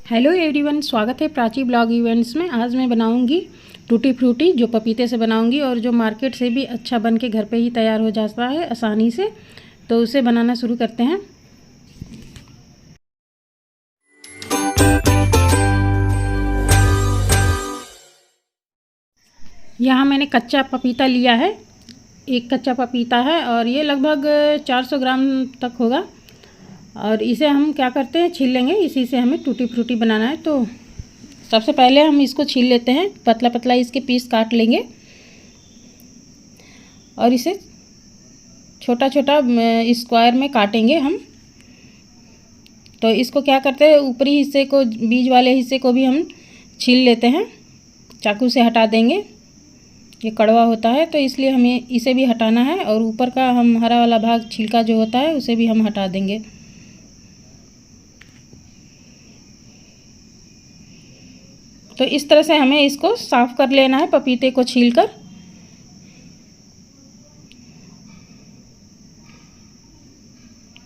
Hello everyone, स्वागत है Prachi blog events में। आज मैं बनाऊंगी टूटी फ्रूटी, जो पपीते से बनाऊंगी और जो मार्केट से भी अच्छा बन के घर पे ही तैयार हो जाता है आसानी से। तो उसे बनाना शुरू करते हैं। यहाँ मैंने कच्चा पपीता लिया है, एक कच्चा पपीता है और ये लगभग 400 ग्राम तक होगा। और इसे हम क्या करते हैं, छील लेंगे। इसी से हमें टूटी फ्रूटी बनाना है। तो सबसे पहले हम इसको छील लेते हैं, पतला पतला इसके पीस काट लेंगे और इसे छोटा छोटा स्क्वायर में काटेंगे हम। तो इसको क्या करते हैं, ऊपरी हिस्से को, बीज वाले हिस्से को भी हम छील लेते हैं, चाकू से हटा देंगे। ये कड़वा होता है तो इसलिए हमें इसे भी हटाना है। और ऊपर का हम हरा वाला भाग, छिलका जो होता है, उसे भी हम हटा देंगे। तो इस तरह से हमें इसको साफ़ कर लेना है, पपीते को छीलकर।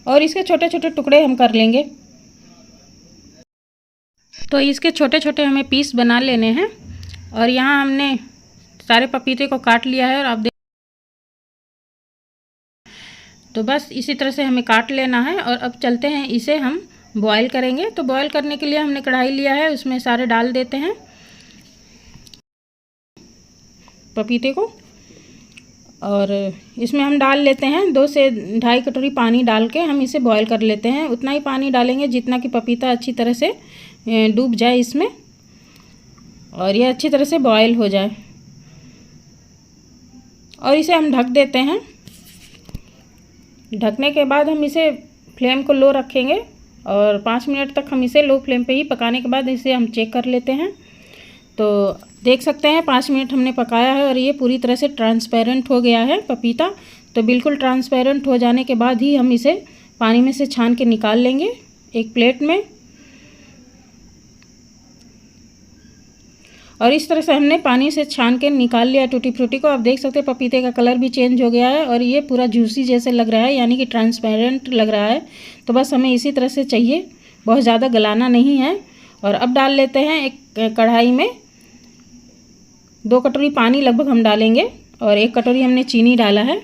और इसके छोटे छोटे टुकड़े हम कर लेंगे। तो इसके छोटे छोटे हमें पीस बना लेने हैं। और यहाँ हमने सारे पपीते को काट लिया है और आप देख, तो बस इसी तरह से हमें काट लेना है। और अब चलते हैं, इसे हम बॉईल करेंगे। तो बॉईल करने के लिए हमने कढ़ाई लिया है, उसमें सारे डाल देते हैं पपीते को। और इसमें हम डाल लेते हैं 2 से 2.5 कटोरी पानी डाल के हम इसे बॉईल कर लेते हैं। उतना ही पानी डालेंगे जितना कि पपीता अच्छी तरह से डूब जाए इसमें और ये अच्छी तरह से बॉईल हो जाए। और इसे हम ढक देते हैं। ढकने के बाद हम इसे फ्लेम को लो रखेंगे और 5 मिनट तक हम इसे लो फ्लेम पे ही पकाने के बाद इसे हम चेक कर लेते हैं। तो देख सकते हैं 5 मिनट हमने पकाया है और ये पूरी तरह से ट्रांसपेरेंट हो गया है पपीता। तो बिल्कुल ट्रांसपेरेंट हो जाने के बाद ही हम इसे पानी में से छान के निकाल लेंगे एक प्लेट में। और इस तरह से हमने पानी से छान के निकाल लिया टूटी फ्रूटी को। आप देख सकते हैं पपीते का कलर भी चेंज हो गया है और ये पूरा जूसी जैसे लग रहा है, यानी कि ट्रांसपेरेंट लग रहा है। तो बस हमें इसी तरह से चाहिए, बहुत ज़्यादा गलाना नहीं है। और अब डाल लेते हैं एक कढ़ाई में 2 कटोरी पानी लगभग हम डालेंगे और 1 कटोरी हमने चीनी डाला है।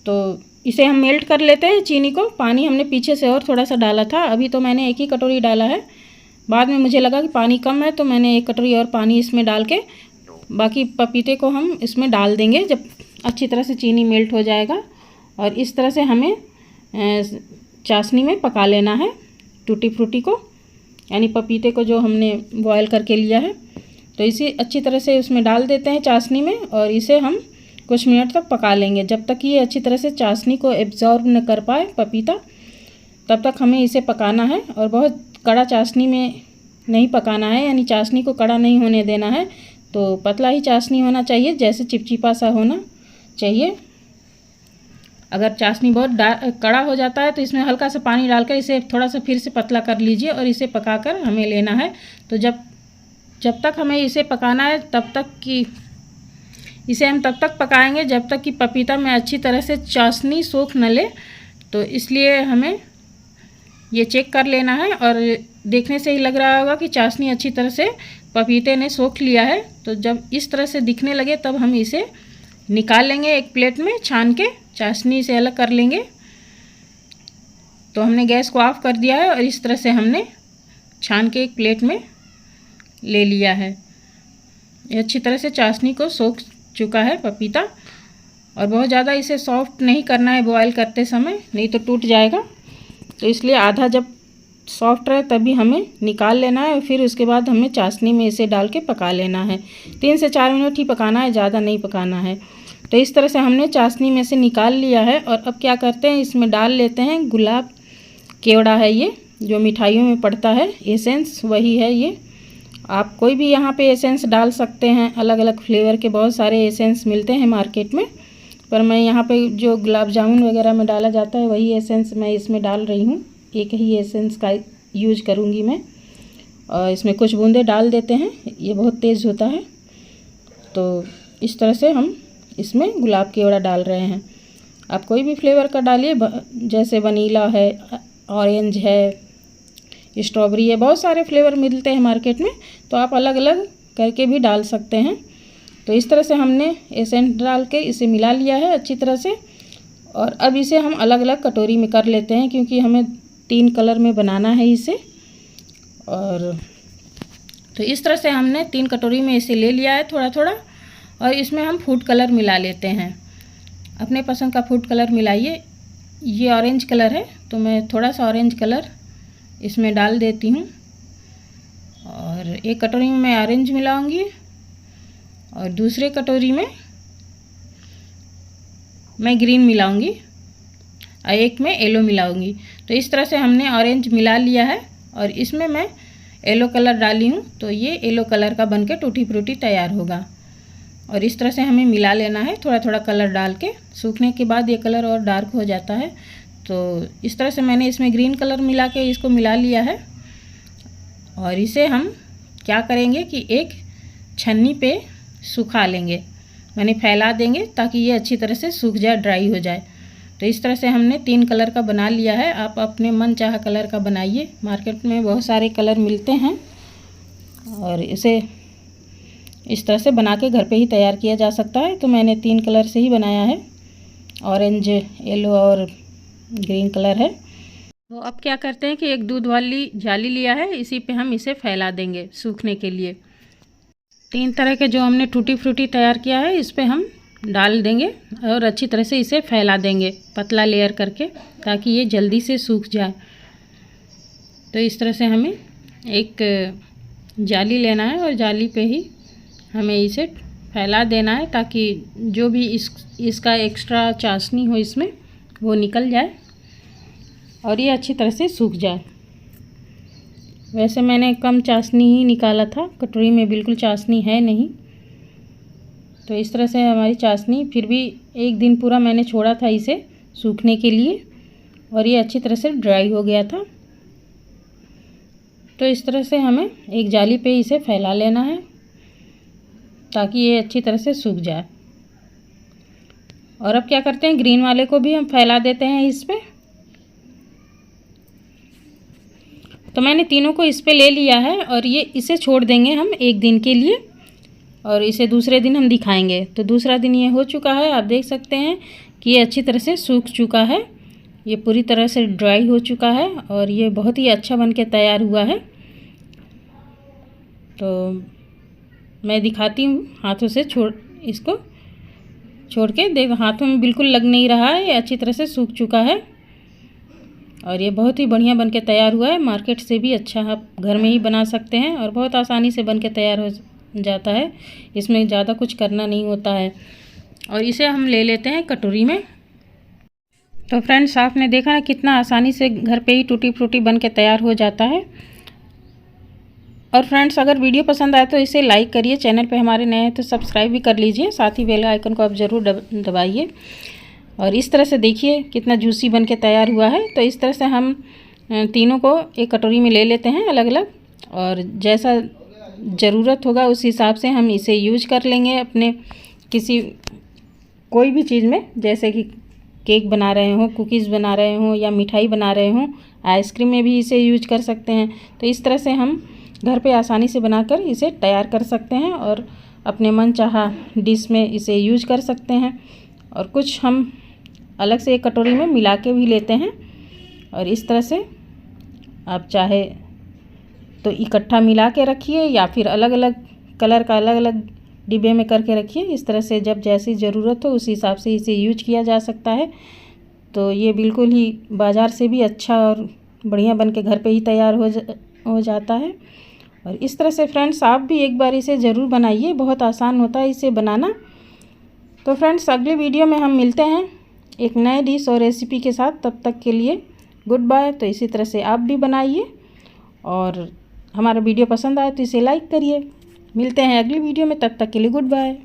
तो इसे हम मेल्ट कर लेते हैं चीनी को। पानी हमने पीछे से और थोड़ा सा डाला था, अभी तो मैंने 1 ही कटोरी डाला है। बाद में मुझे लगा कि पानी कम है तो मैंने 1 कटोरी और पानी इसमें डाल के बाकी पपीते को हम इसमें डाल देंगे जब अच्छी तरह से चीनी मेल्ट हो जाएगा। और इस तरह से हमें चाशनी में पका लेना है टूटी फ्रूटी को, यानी पपीते को जो हमने बॉयल करके लिया है। तो इसे अच्छी तरह से उसमें डाल देते हैं चाशनी में और इसे हम कुछ मिनट तक पका लेंगे, जब तक ये अच्छी तरह से चाशनी को एब्जॉर्ब न कर पाए पपीता, तब तक हमें इसे पकाना है। और बहुत कड़ा चाशनी में नहीं पकाना है, यानी चाशनी को कड़ा नहीं होने देना है। तो पतला ही चाशनी होना चाहिए, जैसे चिपचिपा सा होना चाहिए। अगर चाशनी बहुत कड़ा हो जाता है तो इसमें हल्का सा पानी डालकर इसे थोड़ा सा फिर से पतला कर लीजिए और इसे पकाकर हमें लेना है। तो जब तक हमें इसे पकाना है, तब तक कि इसे हम तब तक पकाएंगे जब तक कि पपीता में अच्छी तरह से चाशनी सोख न ले। तो इसलिए हमें ये चेक कर लेना है। और देखने से ही लग रहा होगा कि चाशनी अच्छी तरह से पपीते ने सोख लिया है। तो जब इस तरह से दिखने लगे तब हम इसे निकाल लेंगे एक प्लेट में, छान के चाशनी से अलग कर लेंगे। तो हमने गैस को ऑफ कर दिया है और इस तरह से हमने छान के एक प्लेट में ले लिया है। ये अच्छी तरह से चाशनी को सोख चुका है पपीता। और बहुत ज़्यादा इसे सॉफ्ट नहीं करना है बॉयल करते समय, नहीं तो टूट जाएगा। तो इसलिए आधा जब सॉफ्ट रहे तभी हमें निकाल लेना है और फिर उसके बाद हमें चाशनी में इसे डाल के पका लेना है। 3 से 4 मिनट ही पकाना है, ज़्यादा नहीं पकाना है। तो इस तरह से हमने चाशनी में से निकाल लिया है। और अब क्या करते हैं, इसमें डाल लेते हैं गुलाब केवड़ा है, ये जो मिठाइयों में पड़ता है एसेंस, वही है ये। आप कोई भी यहाँ पे एसेंस डाल सकते हैं, अलग अलग फ्लेवर के बहुत सारे एसेंस मिलते हैं मार्केट में। पर मैं यहाँ पे जो गुलाब जामुन वगैरह में डाला जाता है वही एसेंस मैं इसमें डाल रही हूँ। एक ही एसेंस का यूज करूँगी मैं। और इसमें कुछ बूंदे डाल देते हैं, ये बहुत तेज़ होता है। तो इस तरह से हम इसमें गुलाब केवड़ा डाल रहे हैं। आप कोई भी फ्लेवर का डालिए, जैसे वनीला है, ऑरेंज है, स्ट्रॉबेरी है, बहुत सारे फ्लेवर मिलते हैं मार्केट में, तो आप अलग अलग करके भी डाल सकते हैं। तो इस तरह से हमने एसेंस डाल के इसे मिला लिया है अच्छी तरह से। और अब इसे हम अलग अलग कटोरी में कर लेते हैं, क्योंकि हमें 3 कलर में बनाना है इसे। और तो इस तरह से हमने 3 कटोरी में इसे ले लिया है थोड़ा थोड़ा। और इसमें हम फूड कलर मिला लेते हैं, अपने पसंद का फूड कलर मिलाइए। ये ऑरेंज कलर है, तो मैं थोड़ा सा ऑरेंज कलर इसमें डाल देती हूँ। और एक कटोरी में मैं ऑरेंज मिलाऊंगी और दूसरे कटोरी में मैं ग्रीन मिलाऊंगी और एक में येलो मिलाऊंगी। तो इस तरह से हमने ऑरेंज मिला लिया है और इसमें मैं येलो कलर डाली हूँ, तो ये येलो कलर का बनके टूटी फ्रूटी तैयार होगा। और इस तरह से हमें मिला लेना है थोड़ा थोड़ा कलर डाल के। सूखने के बाद ये कलर और डार्क हो जाता है। तो इस तरह से मैंने इसमें ग्रीन कलर मिला के इसको मिला लिया है। और इसे हम क्या करेंगे कि एक छन्नी पे सुखा लेंगे, मैंने फैला देंगे ताकि ये अच्छी तरह से सूख जाए, ड्राई हो जाए। तो इस तरह से हमने 3 कलर का बना लिया है। आप अपने मन चाहा कलर का बनाइए, मार्केट में बहुत सारे कलर मिलते हैं। और इसे इस तरह से बना के घर पे ही तैयार किया जा सकता है। तो मैंने 3 कलर से ही बनाया है, ऑरेंज, येलो और ग्रीन कलर है। तो अब क्या करते हैं कि एक दूध वाली जाली लिया है, इसी पे हम इसे फैला देंगे सूखने के लिए। 3 तरह के जो हमने टूटी फ्रूटी तैयार किया है इस पे हम डाल देंगे और अच्छी तरह से इसे फैला देंगे पतला लेयर करके, ताकि ये जल्दी से सूख जाए। तो इस तरह से हमें एक जाली लेना है और जाली पे ही हमें इसे फैला देना है, ताकि जो भी इसका एक्स्ट्रा चाशनी हो इसमें वो निकल जाए और ये अच्छी तरह से सूख जाए। वैसे मैंने कम चाशनी ही निकाला था, कटोरी में बिल्कुल चाशनी है नहीं। तो इस तरह से हमारी चाशनी, फिर भी एक दिन पूरा मैंने छोड़ा था इसे सूखने के लिए और ये अच्छी तरह से ड्राई हो गया था। तो इस तरह से हमें एक जाली पे इसे फैला लेना है ताकि ये अच्छी तरह से सूख जाए। और अब क्या करते हैं, ग्रीन वाले को भी हम फैला देते हैं इस पे। तो मैंने तीनों को इस पे ले लिया है और ये इसे छोड़ देंगे हम एक दिन के लिए और इसे दूसरे दिन हम दिखाएंगे। तो दूसरा दिन ये हो चुका है, आप देख सकते हैं कि ये अच्छी तरह से सूख चुका है, ये पूरी तरह से ड्राई हो चुका है और ये बहुत ही अच्छा बन के तैयार हुआ है। तो मैं दिखाती हूँ हाथों से इसको छोड़ के, देखो हाथों में बिल्कुल लग नहीं रहा है, ये अच्छी तरह से सूख चुका है और ये बहुत ही बढ़िया बन के तैयार हुआ है। मार्केट से भी अच्छा आप घर में ही बना सकते हैं और बहुत आसानी से बन के तैयार हो जाता है, इसमें ज़्यादा कुछ करना नहीं होता है। और इसे हम ले लेते हैं कटोरी में। तो फ्रेंड्स, आपने देखा ना कितना आसानी से घर पे ही टूटी फ्रूटी बन के तैयार हो जाता है। और फ्रेंड्स, अगर वीडियो पसंद आए तो इसे लाइक करिए, चैनल पे हमारे नए हैं तो सब्सक्राइब भी कर लीजिए, साथ ही बेल आइकन को आप ज़रूर दबाइए। और इस तरह से देखिए कितना जूसी बन के तैयार हुआ है। तो इस तरह से हम तीनों को एक कटोरी में ले लेते हैं अलग अलग, और जैसा ज़रूरत होगा उस हिसाब से हम इसे यूज कर लेंगे अपने कोई भी चीज़ में, जैसे कि केक बना रहे हों, कुकीज़ बना रहे हों या मिठाई बना रहे हों, आइसक्रीम में भी इसे यूज कर सकते हैं। तो इस तरह से हम घर पे आसानी से बनाकर इसे तैयार कर सकते हैं और अपने मन चाहा डिश में इसे यूज कर सकते हैं। और कुछ हम अलग से एक कटोरी में मिला के भी लेते हैं और इस तरह से आप चाहे तो इकट्ठा मिला के रखिए या फिर अलग अलग कलर का अलग अलग डिब्बे में करके रखिए। इस तरह से जब जैसी ज़रूरत हो उस हिसाब से इसे यूज किया जा सकता है। तो ये बिल्कुल ही बाज़ार से भी अच्छा और बढ़िया बन के घर पे ही तैयार हो जाता है। और इस तरह से फ्रेंड्स, आप भी एक बार इसे ज़रूर बनाइए, बहुत आसान होता है इसे बनाना। तो फ्रेंड्स, अगले वीडियो में हम मिलते हैं एक नए डिश और रेसिपी के साथ। तब तक के लिए गुड बाय। तो इसी तरह से आप भी बनाइए और हमारा वीडियो पसंद आए तो इसे लाइक करिए। मिलते हैं अगली वीडियो में, तब तक के लिए गुड बाय।